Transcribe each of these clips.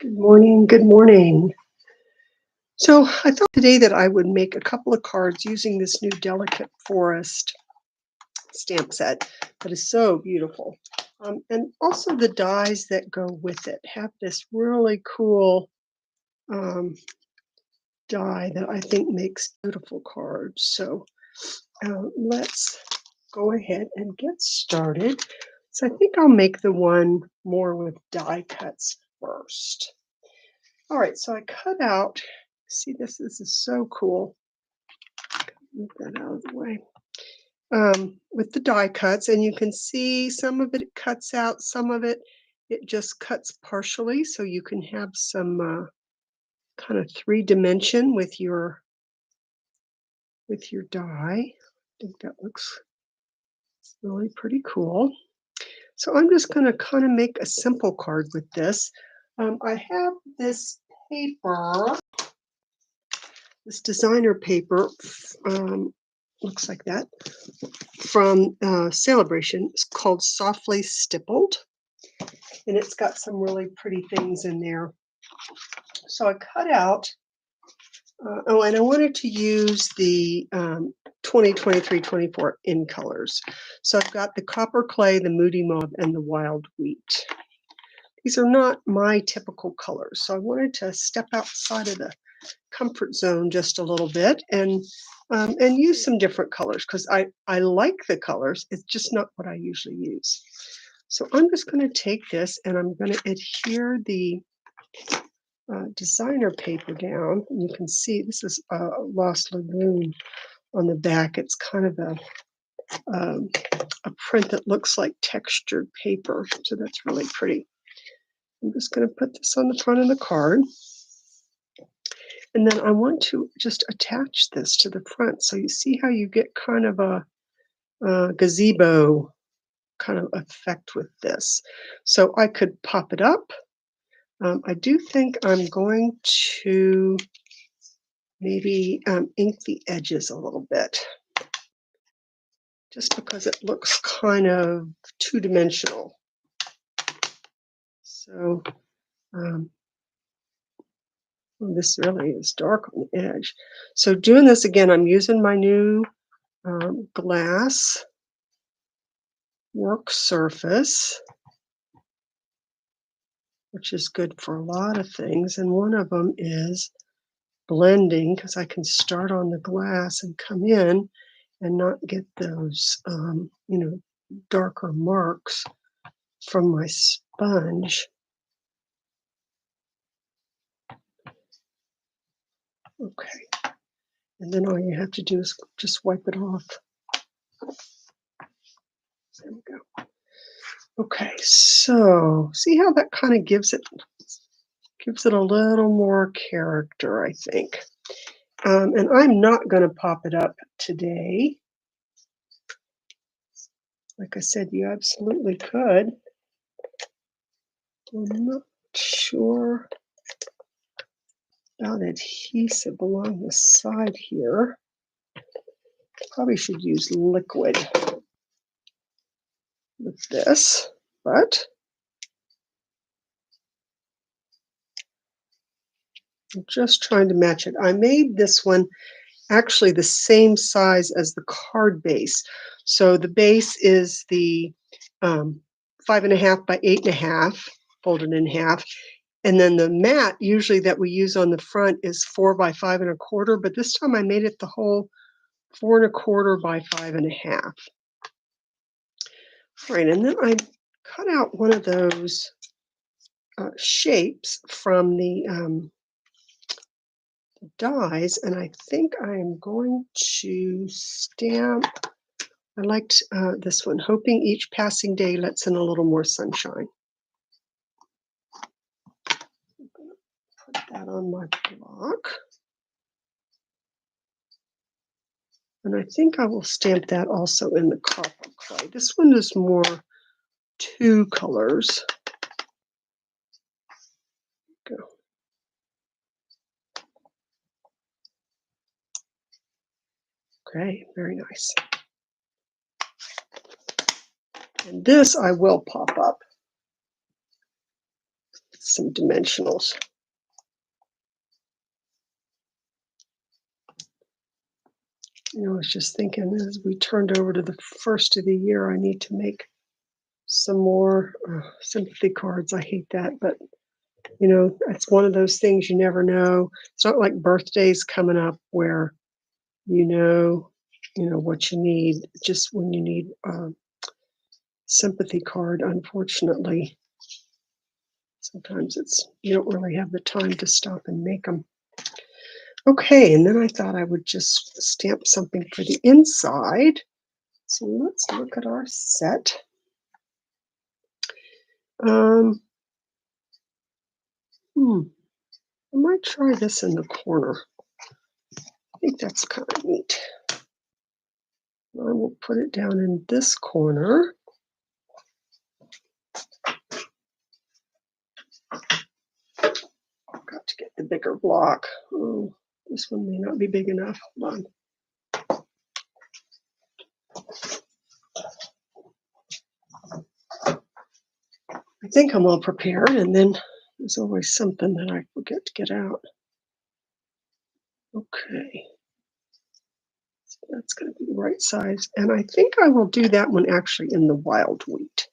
Good morning. Good morning. So I thought today that I would make a couple of cards using this new Delicate Forest stamp set that is so beautiful. And also the dies that go with it have this really cool die that I think makes beautiful cards. So let's go ahead and get started. So I think I'll make the one more with die cuts first. All right, so I cut out, see this is so cool. Move that out of the way. With the die cuts, and you can see some of it cuts out, some of it just cuts partially, so you can have some kind of 3-dimension with your die. I think that looks really pretty cool. So I'm just going to kind of make a simple card with this. I have this paper, this designer paper, looks like that, from Celebration. It's called Softly Stippled, and it's got some really pretty things in there. So I cut out, and I wanted to use the 2023-24 in colors. So I've got the Copper Clay, the Moody Mauve, and the Wild Wheat. These are not my typical colors, so I wanted to step outside of the comfort zone just a little bit and use some different colors because I like the colors. It's just not what I usually use. So I'm just going to take this and I'm going to adhere the designer paper down. And you can see this is Lost Lagoon on the back. It's kind of a print that looks like textured paper, so that's really pretty. I'm just going to put this on the front of the card. And then I want to just attach this to the front. So you see how you get kind of a gazebo kind of effect with this. So I could pop it up. I do think I'm going to maybe ink the edges a little bit, just because it looks kind of two-dimensional. So this really is dark on the edge. So doing this again, I'm using my new glass work surface, which is good for a lot of things. And one of them is blending, because I can start on the glass and come in and not get those, darker marks from my sponge. Okay. And then all you have to do is just wipe it off. There we go. Okay, so see how that kind of gives it a little more character, I think. And I'm not going to pop it up today. Like I said, you absolutely could. I'm not sure about adhesive along the side here. Probably should use liquid with this, but I'm just trying to match it. I made this one actually the same size as the card base. So the base is the 5.5 by 8.5, folded in half. And then the mat usually that we use on the front is 4 by 5.25, but this time I made it the whole 4.25 by 5.5. All right, and then I cut out one of those shapes from the dies, and I think I am going to stamp. I liked this one, hoping each passing day lets in a little more sunshine. I'm going to put that on my block. And I think I will stamp that also in the Copper Clay. This one is more 2 colors. Go. Okay, very nice. And this I will pop up. some dimensionals. I was just thinking as we turned over to the first of the year, I need to make some more sympathy cards. I hate that, but it's one of those things you never know. It's not like birthdays coming up where you know what you need. Just when you need a sympathy card, unfortunately, sometimes you don't really have the time to stop and make them. Okay, and then I thought I would just stamp something for the inside. So let's look at our set. I might try this in the corner. I think that's kind of neat. I will put it down in this corner. I've got to get the bigger block. Oh, this one may not be big enough. Hold on. I think I'm all prepared, and then there's always something that I forget to get out. Okay. So that's going to be the right size. And I think I will do that one actually in the wild wheat.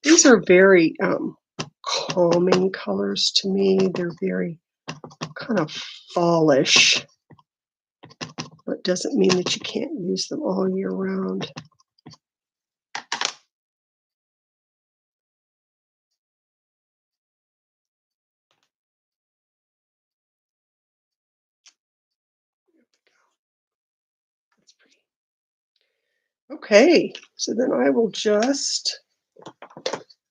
These are very calming colors to me. They're very kind of fallish, but doesn't mean that you can't use them all year round. That's pretty. Okay, so then I will just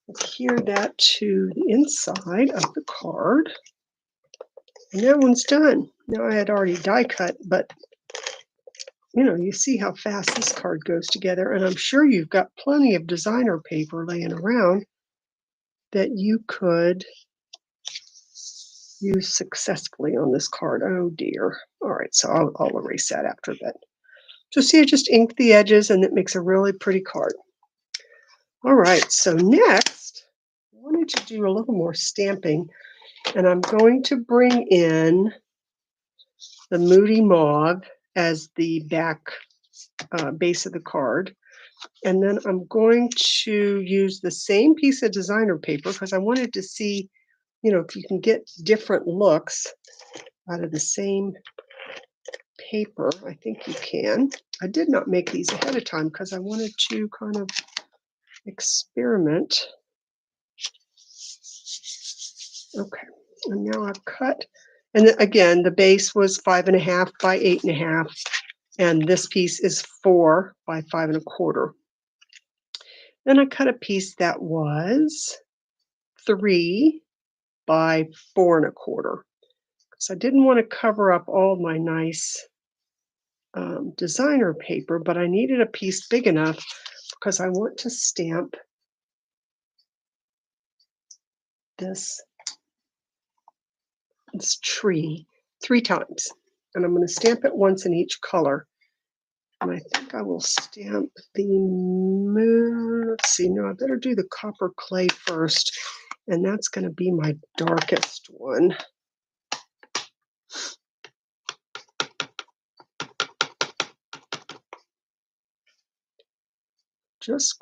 adhere that to the inside of the card. And that one's done. Now I had already die cut, but you see how fast this card goes together, and I'm sure you've got plenty of designer paper laying around that you could use successfully on this card. Oh dear. All right, so I'll erase that after that. So see, I just inked the edges, and it makes a really pretty card. All right, so next, I wanted to do a little more stamping, and I'm going to bring in the Moody Mauve as the back base of the card. And then I'm going to use the same piece of designer paper because I wanted to see, if you can get different looks out of the same paper. I think you can. I did not make these ahead of time because I wanted to kind of experiment. Okay, and now I've cut, and then again, the base was 5.5 by 8.5, and this piece is 4 by 5.25. Then I cut a piece that was 3 by 4.25, because I didn't want to cover up all my nice designer paper, but I needed a piece big enough because I want to stamp this tree 3 times, and I'm going to stamp it once in each color. And I think I will stamp the moon. Let's see, no, I better do the copper clay first, and that's going to be my darkest one.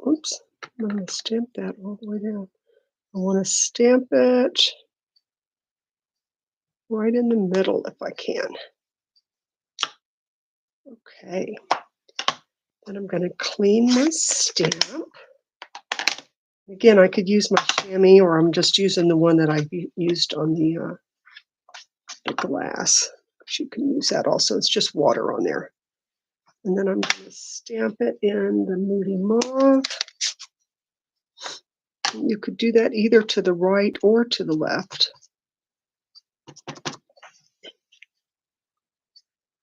Oops, I'm going to stamp that all the way down. I want to stamp it right in the middle if I can. Okay, then I'm going to clean my stamp. Again, I could use my chamois, or I'm just using the one that I used on the glass. You can use that also. It's just water on there. And then I'm going to stamp it in the Moody Mauve. You could do that either to the right or to the left.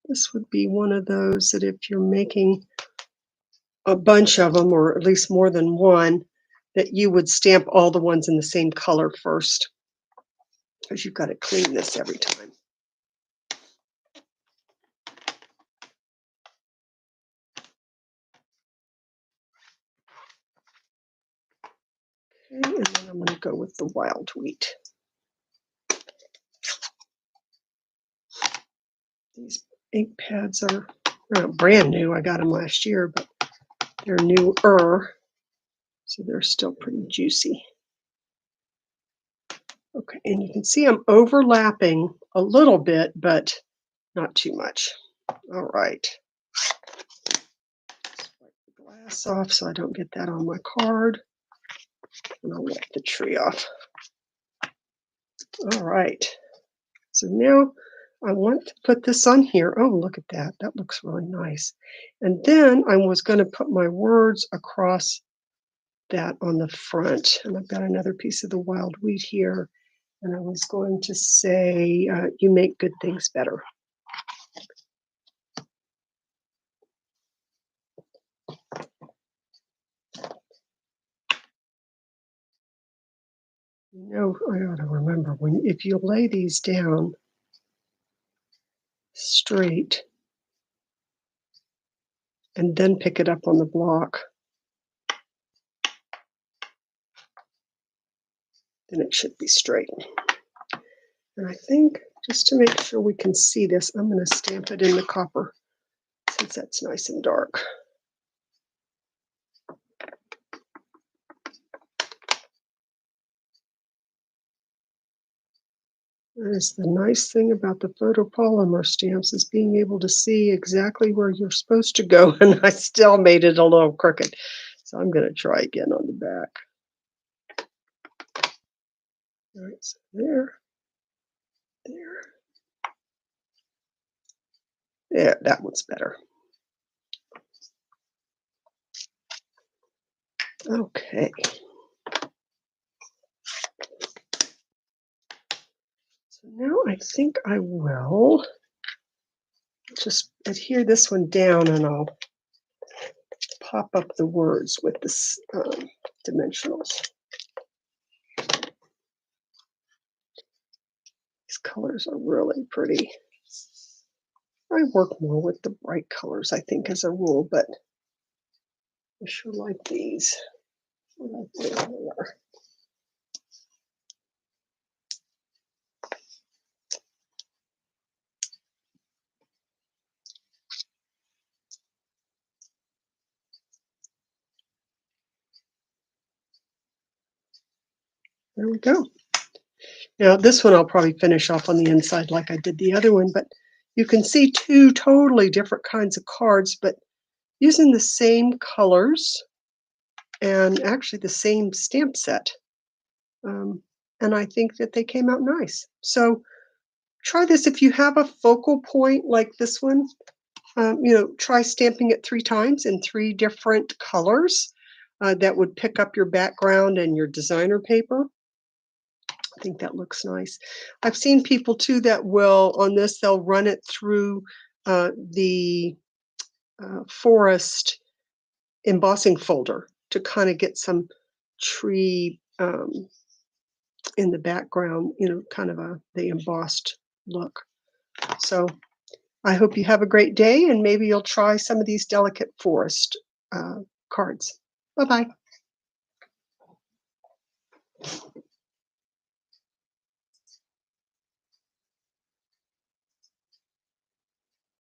This would be one of those that if you're making a bunch of them, or at least more than one, that you would stamp all the ones in the same color first, because you've got to clean this every time. Okay, and then I'm going to go with the wild wheat. These ink pads are brand new. I got them last year, but they're newer, so they're still pretty juicy. Okay, and you can see I'm overlapping a little bit, but not too much. All right. Just wipe the glass off so I don't get that on my card. And I'll wipe the tree off. All right. So now I want to put this on here. Oh, look at that. That looks really nice. And then I was going to put my words across that on the front. And I've got another piece of the wild wheat here. And I was going to say, you make good things better. You know, I ought to remember if you lay these down straight and then pick it up on the block, then it should be straight. And I think just to make sure we can see this, I'm going to stamp it in the copper since that's nice and dark. That is the nice thing about the photopolymer stamps, is being able to see exactly where you're supposed to go, and I still made it a little crooked. So I'm going to try again on the back. All right, so there. Yeah, that one's better. Okay. So now I think I will just adhere this one down, and I'll pop up the words with this dimensionals. These colors are really pretty. I work more with the bright colors, I think, as a rule, but I sure like these. I like where they are. There we go. Now this one I'll probably finish off on the inside like I did the other one, but you can see two totally different kinds of cards, but using the same colors and actually the same stamp set. And I think that they came out nice. So try this if you have a focal point like this one. Try stamping it 3 times in 3 different colors. That would pick up your background and your designer paper. I think that looks nice. I've seen people too that will, on this, they'll run it through the forest embossing folder to kind of get some tree in the background, kind of the embossed look. So I hope you have a great day, and maybe you'll try some of these delicate forest cards. Bye-bye.